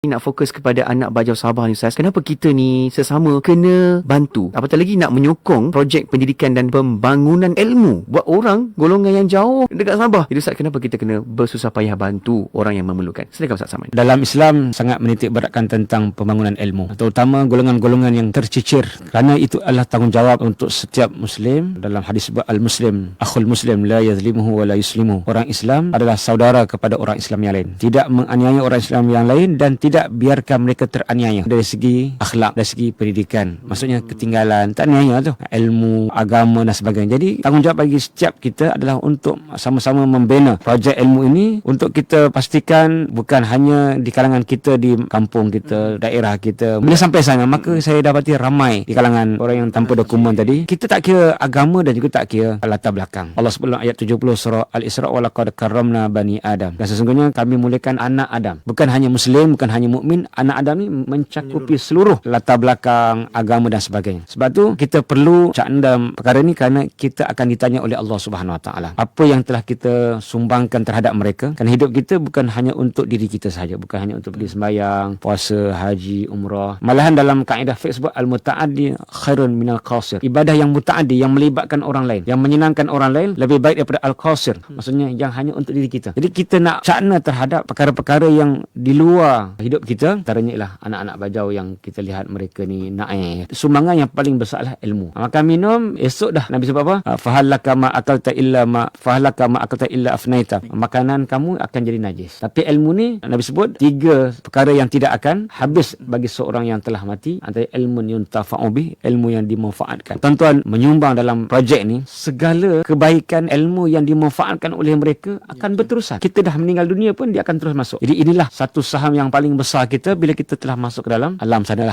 nak fokus kepada anak Bajau Sabah ni Ustaz, kenapa kita ni sesama kena bantu, apatah lagi nak menyokong projek pendidikan dan pembangunan ilmu buat orang golongan yang jauh dekat Sabah. Jadi Ustaz, kenapa kita kena bersusah payah bantu orang yang memerlukan? Silakan Ustaz Saman. Dalam Islam sangat menitik beratkan tentang pembangunan ilmu, terutama golongan-golongan yang tercicir, kerana itu adalah tanggungjawab untuk setiap Muslim. Dalam hadis sebut al-Muslim akhul Muslim la yazlimuhu wa la yuslimu. Orang Islam adalah saudara kepada orang Islam yang lain, tidak menganiaya orang Islam yang lain dan tidak biarkan mereka teraniaya dari segi akhlak, dari segi pendidikan. Maksudnya ketinggalan, tak aniaya tu, ilmu, agama dan sebagainya. Jadi tanggungjawab bagi setiap kita adalah untuk sama-sama membina projek ilmu ini, untuk kita pastikan bukan hanya di kalangan kita, di kampung kita, daerah kita. Bila sampai sana, maka saya dapati ramai di kalangan orang yang tanpa dokumen tadi. Kita tak kira agama dan juga tak kira latar belakang. Allah sebut dalam ayat 70 surah Al-Isra, wa laqad karramna bani Adam. Dan sesungguhnya kami muliakan anak Adam. Bukan hanya Muslim, bukan hanya mukmin. Anak Adam ni mencakupi seluruh latar belakang, agama dan sebagainya. Sebab tu kita perlu cakap dalam perkara ni, kerana kita akan ditanya oleh Allah Subhanahu Wa Taala apa yang telah kita sumbangkan terhadap mereka. Kerana hidup kita bukan hanya untuk diri kita sahaja, bukan hanya untuk pergi sembahyang, puasa, haji, umrah. Malahan dalam kaedah fiqh sebut al-muta'addi khairun minal qasir. Ibadah yang muta'addi, yang melibatkan orang lain, yang menyenangkan orang lain, lebih baik daripada al-qasir. Maksudnya yang hanya untuk diri kita. Jadi kita nak cakna terhadap perkara-perkara yang di luar hidup kita. Antaranya ialah anak-anak Bajau yang kita lihat mereka ni naik. Sumbangan yang paling besar adalah ilmu. Makan minum, esok dah Nabi sebut apa? Fahallaka ma akalta illa ma fahallaka ma akalta illa afnaita. Makanan kamu akan jadi najis. Tapi ilmu ni Nabi sebut 3 perkara yang tidak akan habis bagi seorang yang telah mati. Antara ilmu yuntafa'u bih, ilmu yang dimanfaatkan. Tuan-tuan menyumbang dalam projek ni, segala kebaikan ilmu yang dimanfaatkan oleh mereka akan berterusan. Kita dah meninggal dunia pun dia akan terus masuk. Jadi inilah satu saham yang paling besar kita bila kita telah masuk ke dalam alam sana lah.